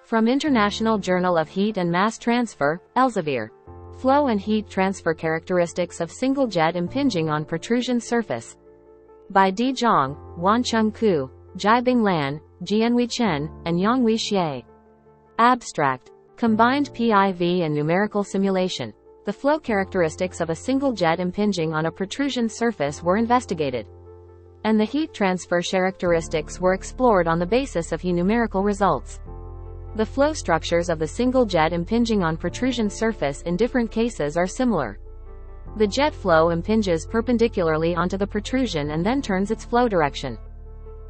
From International Journal of Heat and Mass Transfer, Elsevier. Flow and heat transfer characteristics of single jet impinging on protrusion surface. By D. Zhang, Huancheng Ku, Jibing Lan, Jianhui Chen, and Yonghui Xie. Abstract. Combined PIV and numerical simulation. The flow characteristics of a single jet impinging on a protrusion surface were investigated, and the heat transfer characteristics were explored on the basis of numerical results. The flow structures of the single jet impinging on protrusion surface in different cases are similar. The jet flow impinges perpendicularly onto the protrusion and then turns its flow direction.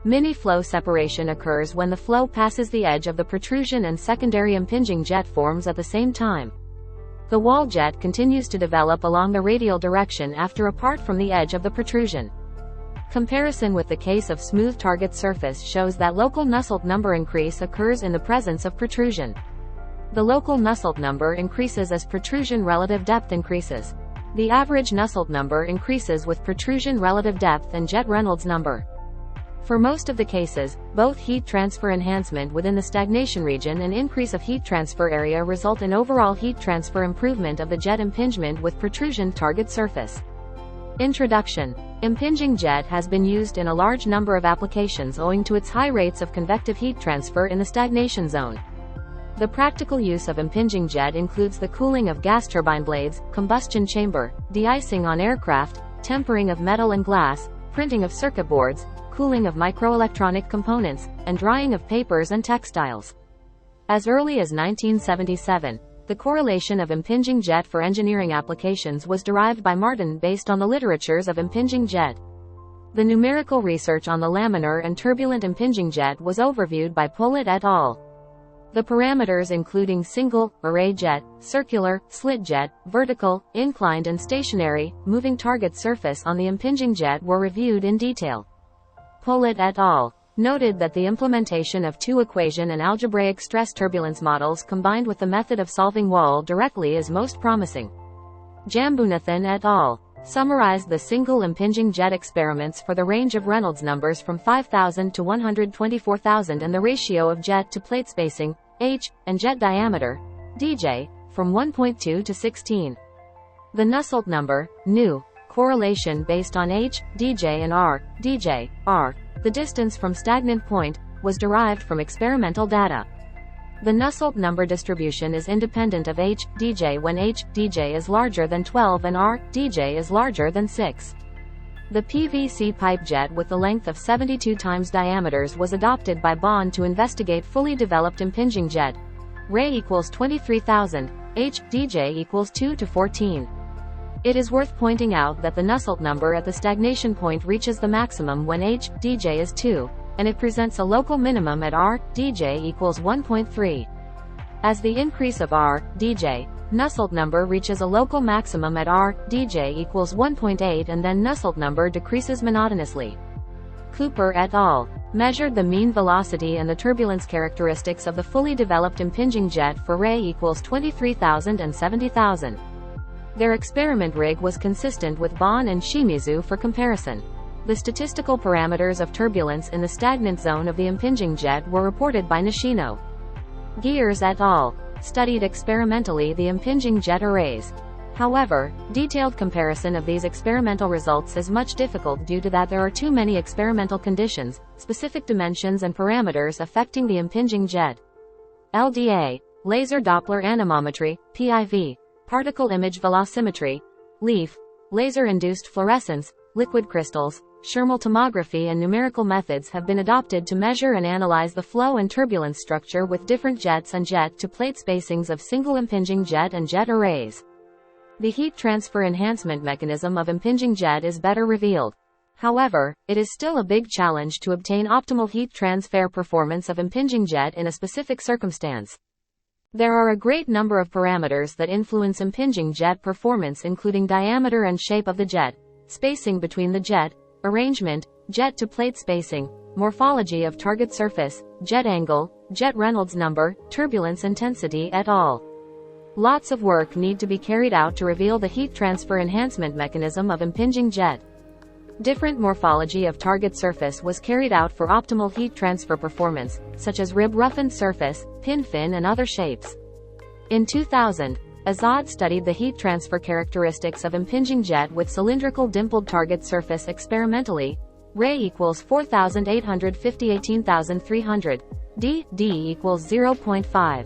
Mini-flow separation occurs when the flow passes the edge of the protrusion and secondary impinging jet forms at the same time. The wall jet continues to develop along the radial direction after apart from the edge of the protrusion. Comparison with the case of smooth target surface shows that local Nusselt number increase occurs in the presence of protrusion. The local Nusselt number increases as protrusion relative depth increases. The average Nusselt number increases with protrusion relative depth and jet Reynolds number. For most of the cases, both heat transfer enhancement within the stagnation region and increase of heat transfer area result in overall heat transfer improvement of the jet impingement with protrusion target surface. Introduction. Impinging jet has been used in a large number of applications owing to its high rates of convective heat transfer in the stagnation zone. The practical use of impinging jet includes the cooling of gas turbine blades, combustion chamber, de-icing on aircraft, tempering of metal and glass, printing of circuit boards, cooling of microelectronic components, and drying of papers and textiles. As early as 1977, the correlation of impinging jet for engineering applications was derived by Martin based on the literatures of impinging jet. The numerical research on the laminar and turbulent impinging jet was overviewed by Polat et al. The parameters including single, array jet, circular, slit jet, vertical, inclined and stationary, moving target surface on the impinging jet were reviewed in detail. Polat et al. Noted that the implementation of two equation and algebraic stress turbulence models combined with the method of solving wall directly is most promising. Jambunathan et al. Summarized the single impinging jet experiments for the range of Reynolds numbers from 5,000 to 124,000 and the ratio of jet to plate spacing, h, and jet diameter, dj, from 1.2 to 16. The Nusselt number, nu, correlation based on h, dj and r, dj, r, the distance from stagnant point, was derived from experimental data. The Nusselt number distribution is independent of h, dj when h, dj is larger than 12 and r, dj is larger than 6. The PVC pipe jet with the length of 72 times diameters was adopted by Baughn to investigate fully developed impinging jet. Ray equals 23,000, h, dj equals 2 to 14. It is worth pointing out that the Nusselt number at the stagnation point reaches the maximum when h, dj is 2, and it presents a local minimum at r, dj equals 1.3. As the increase of r, dj, Nusselt number reaches a local maximum at r, dj equals 1.8 and then Nusselt number decreases monotonously. Cooper et al. Measured the mean velocity and the turbulence characteristics of the fully developed impinging jet for Ray equals 23,000 and 70,000. Their experiment rig was consistent with Baughn and Shimizu for comparison. The statistical parameters of turbulence in the stagnant zone of the impinging jet were reported by Nishino. Gears et al. Studied experimentally the impinging jet arrays. However, detailed comparison of these experimental results is much difficult due to that there are too many experimental conditions, specific dimensions and parameters affecting the impinging jet. LDA, laser Doppler anemometry, PIV, particle image velocimetry, LEAF, laser-induced fluorescence, liquid crystals, Shermal tomography and numerical methods have been adopted to measure and analyze the flow and turbulence structure with different jets and jet-to-plate spacings of single impinging jet and jet arrays. The heat transfer enhancement mechanism of impinging jet is better revealed. However, it is still a big challenge to obtain optimal heat transfer performance of impinging jet in a specific circumstance. There are a great number of parameters that influence impinging jet performance, including diameter and shape of the jet, spacing between the jet, arrangement, jet-to-plate spacing, morphology of target surface, jet angle, jet Reynolds number, turbulence intensity et al. Lots of work need to be carried out to reveal the heat transfer enhancement mechanism of impinging jet. Different morphology of target surface was carried out for optimal heat transfer performance, such as rib roughened surface, pin fin and other shapes. In 2000, Azad studied the heat transfer characteristics of impinging jet with cylindrical dimpled target surface experimentally. Re equals 4,850 18,300. D equals 0.5.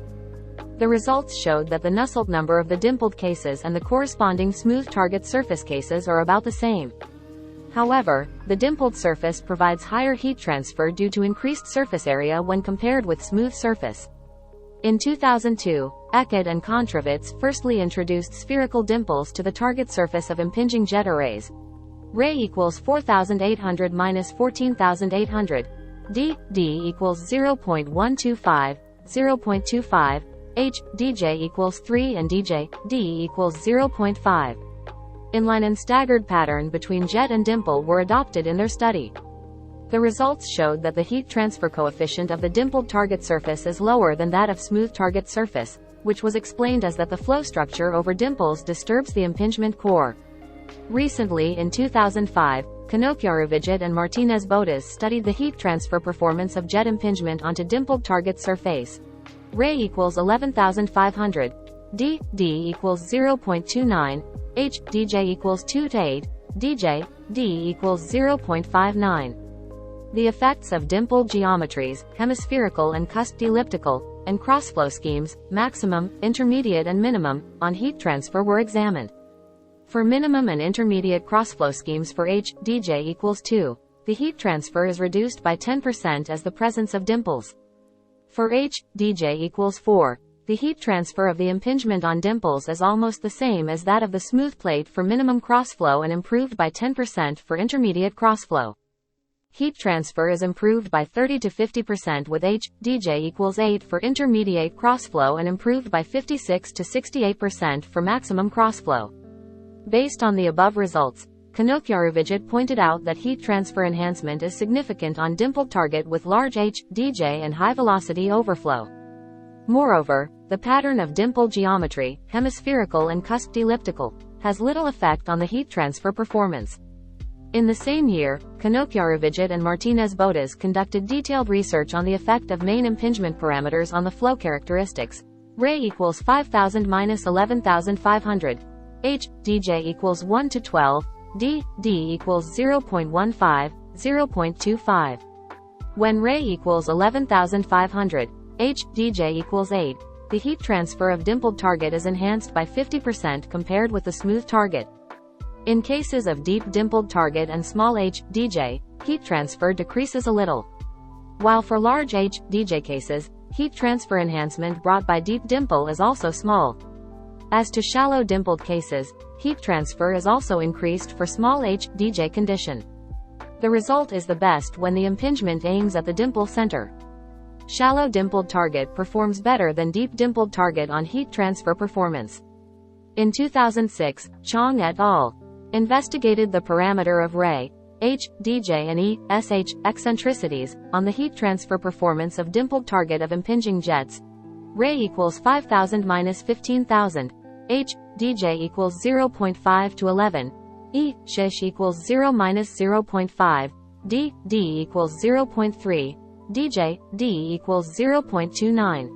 The results showed that the Nusselt number of the dimpled cases and the corresponding smooth target surface cases are about the same. However, the dimpled surface provides higher heat transfer due to increased surface area when compared with smooth surface. In 2002, Eckert and Kontravitz firstly introduced spherical dimples to the target surface of impinging jet arrays. Re equals 4,800 minus 14,800. D equals 0.125, 0.25. H, dj equals 3 and D equals 0.5. Inline and staggered pattern between jet and dimple were adopted in their study. The results showed that the heat transfer coefficient of the dimpled target surface is lower than that of smooth target surface, which was explained as that the flow structure over dimples disturbs the impingement core. Recently in 2005, Kanokyarovijit and Martinez-Botas studied the heat transfer performance of jet impingement onto dimpled target surface. Re equals 11,500. D equals 0.29. H, dj equals 2 to 8. D equals 0.59. The effects of dimpled geometries, hemispherical and cusped elliptical, and crossflow schemes, maximum, intermediate and minimum, on heat transfer were examined. For minimum and intermediate crossflow schemes for H, dj equals 2, the heat transfer is reduced by 10% as the presence of dimples. For H, dj equals 4, the heat transfer of the impingement on dimples is almost the same as that of the smooth plate for minimum crossflow and improved by 10% for intermediate crossflow. Heat transfer is improved by 30 to 50% with H, dj equals 8 for intermediate crossflow and improved by 56 to 68% for maximum crossflow. Based on the above results, Kanokyarovijit pointed out that heat transfer enhancement is significant on dimpled target with large H, dj and high velocity overflow. Moreover, the pattern of dimple geometry, hemispherical and cusped elliptical, has little effect on the heat transfer performance. In the same year, Kanokyarovijit and Martinez-Botas conducted detailed research on the effect of main impingement parameters on the flow characteristics. Re equals 5,000 minus 11,500. H, dj equals 1 to 12. D equals 0.15, 0.25. When Re equals 11,500, H, dj equals 8, the heat transfer of dimpled target is enhanced by 50% compared with the smooth target. In cases of deep dimpled target and small H, dj, heat transfer decreases a little. While for large H, dj cases, heat transfer enhancement brought by deep dimple is also small. As to shallow dimpled cases, heat transfer is also increased for small H, dj condition. The result is the best when the impingement aims at the dimple center. Shallow dimpled target performs better than deep dimpled target on heat transfer performance. In 2006, Zhang et al. Investigated the parameter of Re, H, dj and E, sh, eccentricities, on the heat transfer performance of dimpled target of impinging jets. Re equals 5,000 minus 15,000. H, dj equals 0.5 to 11. E, sh equals 0 minus 0.5. D equals 0.3. dj, D equals 0.29.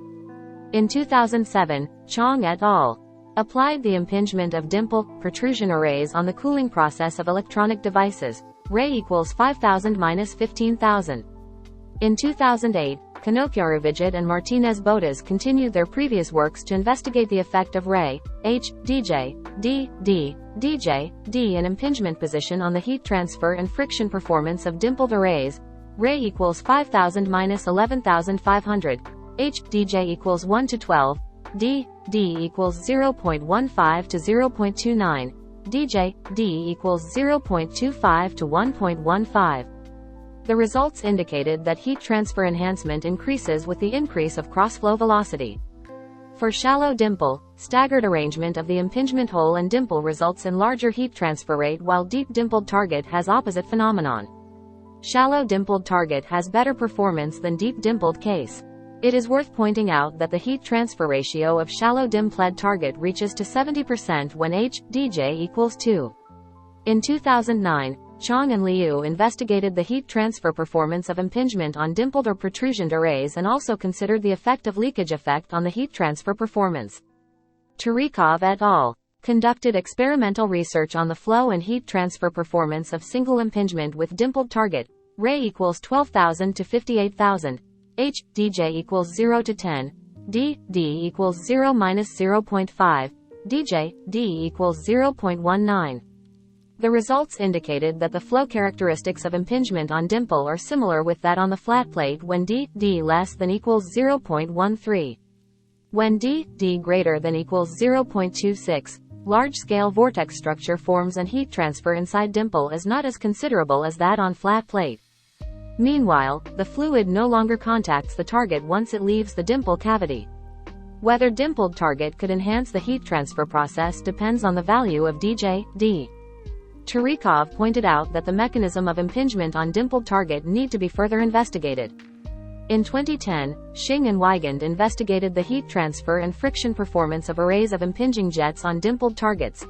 In 2007, Zhang et al. Applied the impingement of dimple, protrusion arrays on the cooling process of electronic devices. Re equals 5,000 minus 15,000. In 2008, Kanokyarovijit and Martinez-Botas continued their previous works to investigate the effect of Re, H, dj, dj, D and impingement position on the heat transfer and friction performance of dimpled arrays. Re equals 5,000 minus 11,500. H, dj equals 1 to 12. D equals 0.15 to 0.29. D equals 0.25 to 1.15. The results indicated that heat transfer enhancement increases with the increase of crossflow velocity. For shallow dimple, staggered arrangement of the impingement hole and dimple results in larger heat transfer rate, while deep dimpled target has opposite phenomenon. Shallow dimpled target has better performance than deep dimpled case. It is worth pointing out that the heat transfer ratio of shallow dimpled target reaches to 70% when H, dj equals 2. In 2009, Chang and Liu investigated the heat transfer performance of impingement on dimpled or protrusioned arrays and also considered the effect of leakage effect on the heat transfer performance. Turikov et al. Conducted experimental research on the flow and heat transfer performance of single impingement with dimpled target, Ray equals 12,000 to 58,000, H, dj equals 0 to 10, D, D equals 0 minus 0.5, dj, D equals 0.19. The results indicated that the flow characteristics of impingement on dimple are similar with that on the flat plate when D, D less than equals 0.13. When D, D greater than equals 0.26, large-scale vortex structure forms and heat transfer inside dimple is not as considerable as that on flat plate. Meanwhile, the fluid no longer contacts the target once it leaves the dimple cavity. Whether dimpled target could enhance the heat transfer process depends on the value of dj, D. Turikov pointed out that the mechanism of impingement on dimpled target need to be further investigated. In 2010, Xing and Weigand investigated the heat transfer and friction performance of arrays of impinging jets on dimpled targets.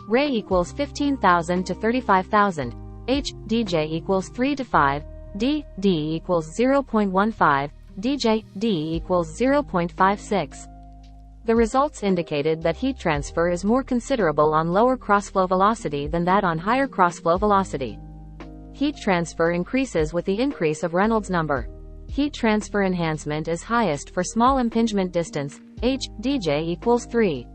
Ray equals 15,000 to 35,000, H, dj equals 3 to 5, D, D equals 0.15, dj, D equals 0.56. The results indicated that heat transfer is more considerable on lower crossflow velocity than that on higher crossflow velocity. Heat transfer increases with the increase of Reynolds number. Heat transfer enhancement is highest for small impingement distance, H, dj equals 3.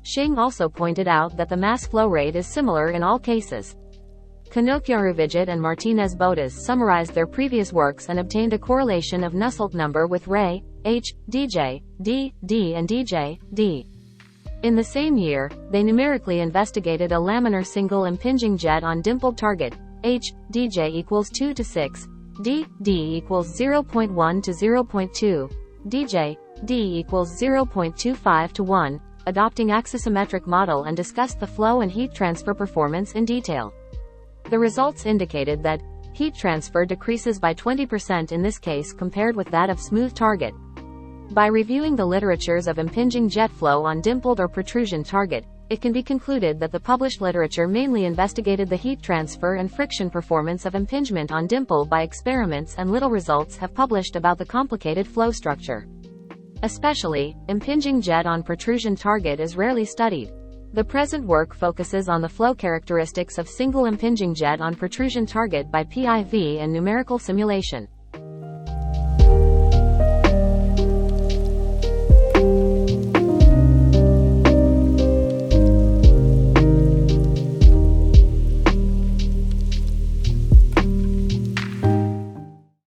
Xing also pointed out that the mass flow rate is similar in all cases. Kanokyaruvidjit and Martinez-Botas summarized their previous works and obtained a correlation of Nusselt number with Ray, H, dj, D, D and dj, D. In the same year, they numerically investigated a laminar single impinging jet on dimpled target, H, dj equals 2 to 6, D, D equals 0.1 to 0.2, dj, D equals 0.25 to 1, adopting axisymmetric model and discussed the flow and heat transfer performance in detail. The results indicated that heat transfer decreases by 20% in this case compared with that of smooth target. By reviewing the literatures of impinging jet flow on dimpled or protrusion target, it can be concluded that the published literature mainly investigated the heat transfer and friction performance of impingement on dimple by experiments, and little results have published about the complicated flow structure. Especially, impinging jet on protrusion target is rarely studied. The present work focuses on the flow characteristics of single impinging jet on protrusion target by PIV and numerical simulation.